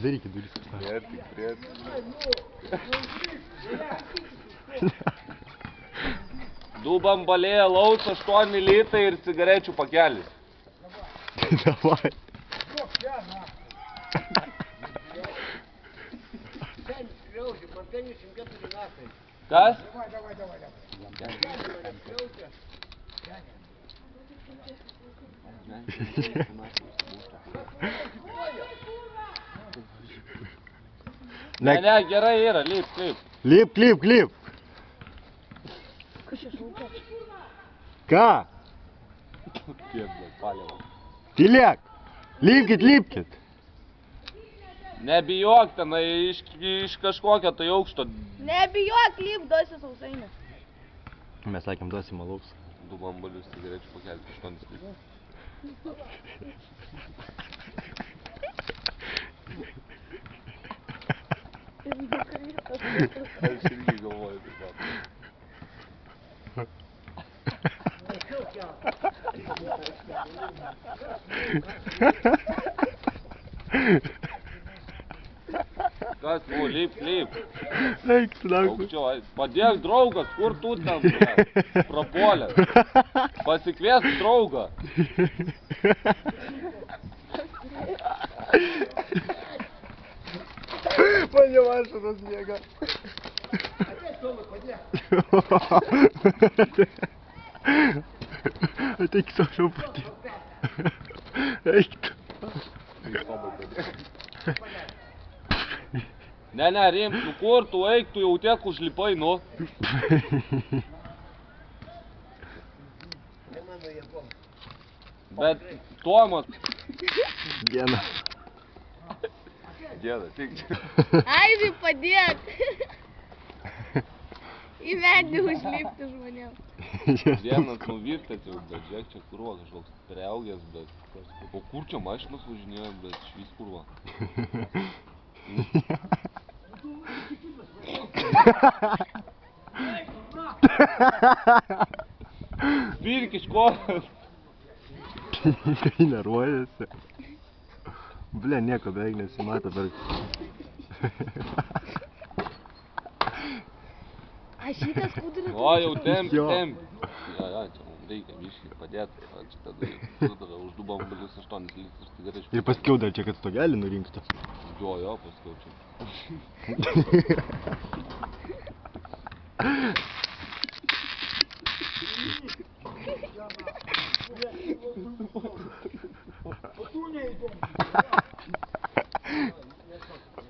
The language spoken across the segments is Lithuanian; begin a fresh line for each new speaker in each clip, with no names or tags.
Atidarykit duris.
Priet. Du bambaliai alaus, 8 litai ir cigarečių pakelis.
Davai.
Kas? Ne, gerai yra, lip.
Lip. Ką? Tylėk. Lipkit.
Nebijok tenai iš kažkokio tai aukšto.
Nebijok, lip, duosi sausainį.
Mes sakėm, duosim alaus.
Du bambalius cigarečių pakelti 8 litai. Aš irgi galvoju taip pat. Kas, lip.
Eik, tu daug.
Aukščiau, padėk draugas, kur tu ten prapuolęs? Pasikviesk draugą.
Mane vašaras miega. Ateik savo patį. Eik tu.
Ne, rimk, nu kur tu eik, tu jau tiek užlipai, nu. Bet Tomas.
Diena,
tik čia.
Aidai, padėk. Į medį užlipti žmonėm.
Dienas nuvirtęs jau, bet žiūrėk čia kurva kažkoks priaugęs, bet... O kur čia mašinas važinėjo, bet švis kurva. Pirk iš kojas.
Kai nervuojasi. Ble, nieko beveik nesimato, bet...
A šitas kuduris...
O, jau temp.
Jo.
Jo, čia mums reikia biškį padėti. Čia tada už du bambalius 8 litus cigarečių.
Ir paskiau dar čia, kad stogelį nurinktų.
Jo, paskiau čia.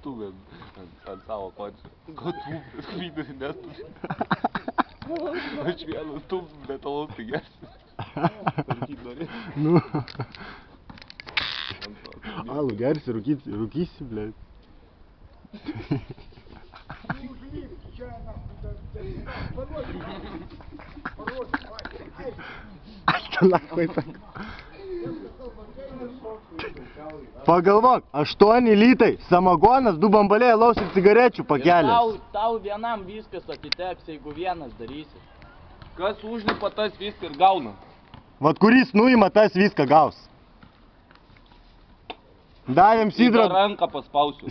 Tu ant savo pačio. Ko tu vidurį neturi? Aš vienas tu metalaus pigesnis.
Nu. Alų gersi, rūkysi, blėt. Aš ten lakoj penk. Pagalvok, 8 litai, samagonas, 2 bambaliai alaus ir cigarečių pakelis.
Tau vienam viskas atiteks, jeigu vienas darysi.
Kas užlipa, tas viską ir gauna.
Vat kuris nuima, tas viską gaus. Davėm sidrą.
Į ranką paspausiu.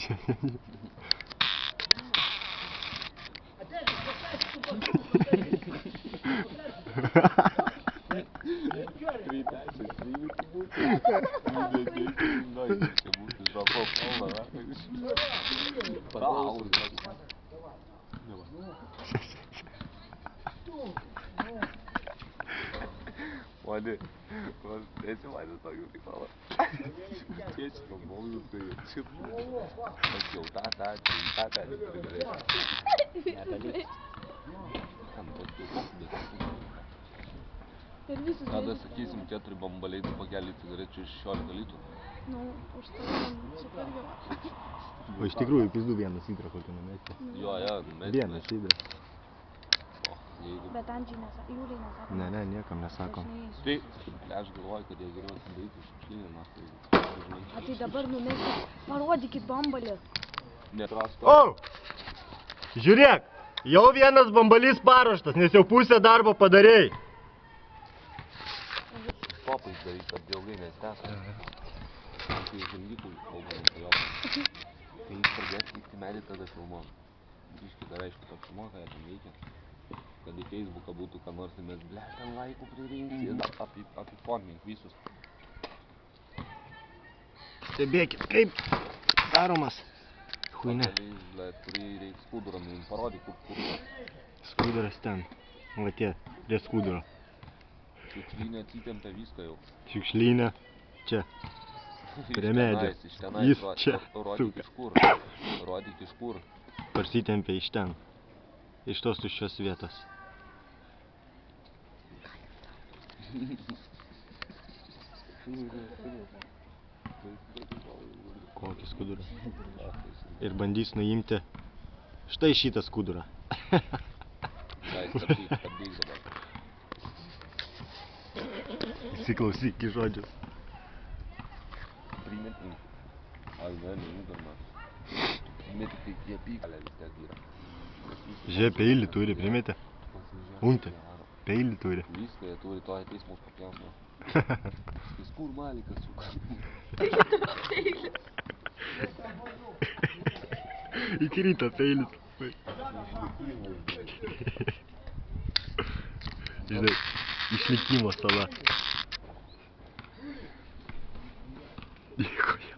Mane, esi manęs tokiu reikalą. Tėčio, malūs, tai šit. Aš jau tą negalėsiu. Tada sakysim 4 bambaliai, 2 pakeliai cigarečių iš 16 litų.
Nu, už tai super jau.
O iš tikrųjų, pizdu vieną sidrą kokį numesti.
Jo, numesti.
Vieną sidrą.
Bet Andžiai nesako, Jūrai nesako.
Ne, niekam nesakom.
Tai, aš galvoju, kad jie geriau atsidaryti šiukšlinį, nes tai...
A tai dabar numesti, parodykit bambalį.
Netrasko.
O! Žiūrėk, jau vienas bambalys paruoštas, nes jau pusę darbo padarėjai.
Popais daryk, kad ilgai nestęs. Tai žildytų kalbam apie jo. Kai jis pradės vykti medį, tada filmuom. Biški dar aišku to filmuo, ką jie ten veikia. Kad į Facebooką būtų ką nors, tai mes, ble, ten laikų pririnksi ir apiformink visus.
Stebėkit, kaip daromas. Huine.
Ble, kurį reiks skudurą, mums parodyk, kur.
Skuduras ten. Va tie, prie skuduro.
Šiukšlynė atsitempia viską jau.
Šiukšlynė. Čia. Prie medžio.
Iš tenais,
Jis čia.
rodyk iš kur. Rodyk iš kur.
Parsitempia iš ten. Iš tos tuščios vietos. Kokį skudurą. Ir bandys nuimti štai šitą skudurą.
Stabdyk dabar.
Įsiklausyk į žodžius.
Primėt imti. Ai, ne, neimdama. Primėti tai tie pykalė vis tiek yra.
Žiūrėk, peilį turi, primėti. Untė, peilį turi.
Viską jie turi, to ateis mūsų papjausmą. Jis kur malikas suka.
Įkrito peilis. Žinai, išlikimo sala. Dėkui.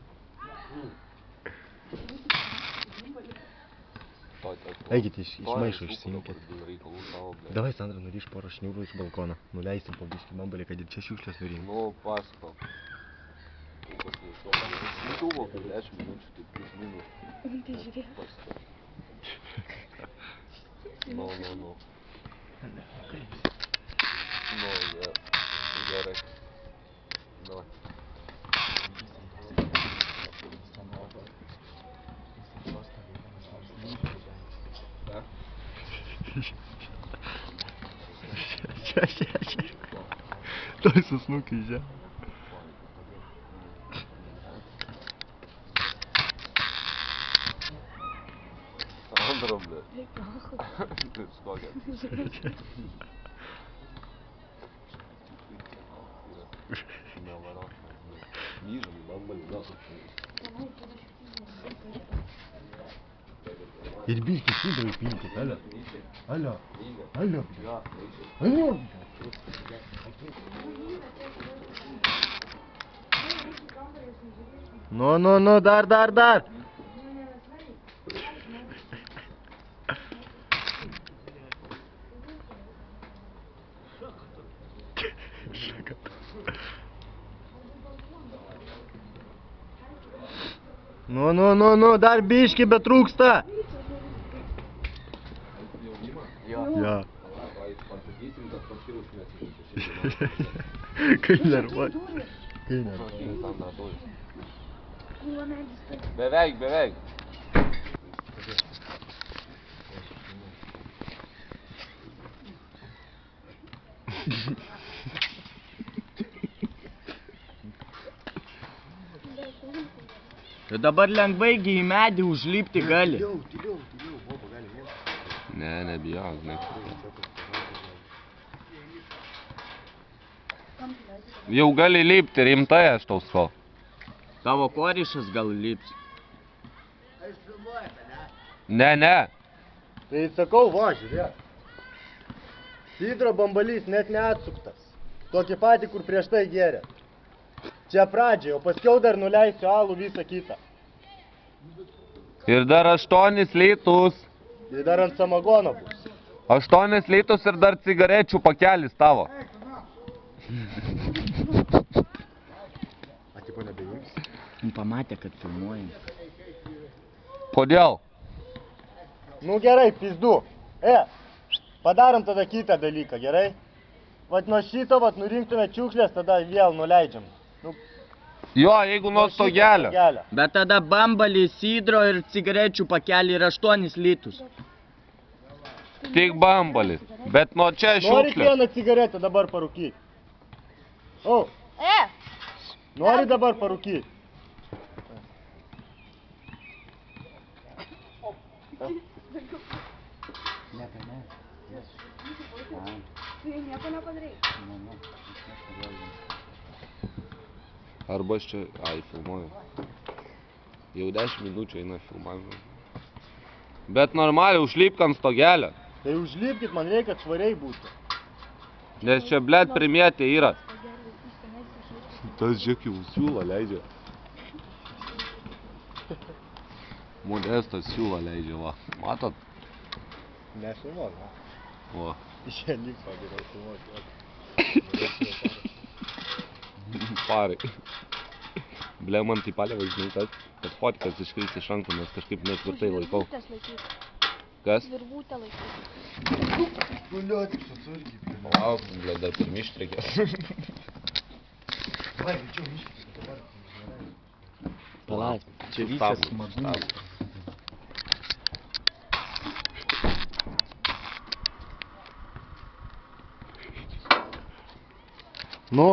Eikit iš maišo išsiimkit. Davai, Sandra, nuriš porą šniūrų iš balkono. Nuleisim po biškį bambalį, kad ir čia šiukšlės nurinkt.
Nu, pasako. Buvo, kai 10 minučių, tai plius minus.
Tai žiūrėk.
No. No, gerai. Давай.
Čia. Той susnukai, žia.
Sandra, bля.
Eik nahui.
Skokia. Ниже, бамбали, да.
Ir biškį sidrą įpilkit, alio. Alio. Nu, dar. Nu, dar biškį betrūksta. Ja. Kai nervuoji.
Sandra, turi.
Krūva medis tai.
Beveik.
Ir dabar lengvai į medį užlipti gali.
Tyliau, boba gali vėl.
Ne, nebijok, ne. Jau gali lipti, rimtai aš tau sakau.
Tavo korišas gal lips.
Ne.
Tai sakau, va, žiūrėk. Sidro bambalys net neatsuktas. Tokį patį, kur prieš tai gėrė. Čia pradžiai, o paskiau dar nuleisiu alų visą kitą.
Ir dar 8 litus.
Tai dar ant samagono bus.
8 litus ir dar cigarečių pakelis tavo.
A, tipo, nebeims?
Pamatė, kad filmuojam.
Kodėl?
Nu gerai, pizdu. Padarom tada kitą dalyką, gerai? Vat nuo šito, nurinktume čiukšlės, tada vėl nuleidžiam.
Jo, jeigu nuo stogelio.
Bet tada bambalį, sidro ir cigarečių pakelį ir 8 litus.
Tik bambalis. Bet nuo čia
Nori
šiukšlės.
vieną cigaretę dabar parūkyti? O, nori dabar parūkyti?
Tai nieko nepadarei.
Arba aš čia... Ai, filmuoju. Jau 10 minučių eina filmavimą. Bet normaliai, užlipk ant stogelio.
Tai užlipkit, man reikia, kad švariai būtų.
Nes čia, blėt, primėtė yra.
Pagelį, įsimeisi išlipti.
Tas žiūrėk jau siūlą leidžia. Modestas siūlą leidžia, va. Matot?
Nefilmuok, va.
Va.
Čia liks, va, geriau filmuok.
Parai. Ble, man tai palieva, žinai, kad fotkas iškris iš rankų, nes kažkaip netvirtai laikau.
Virvutės laikyk.
Kas?
Virvutę laikyk.
Guliu, tik susirgi.
Palauk, ble, dar pirmi ištrekės.
Vai, greičiau miškis, dabar.
Palauk, čia viskas smagu.
Nu?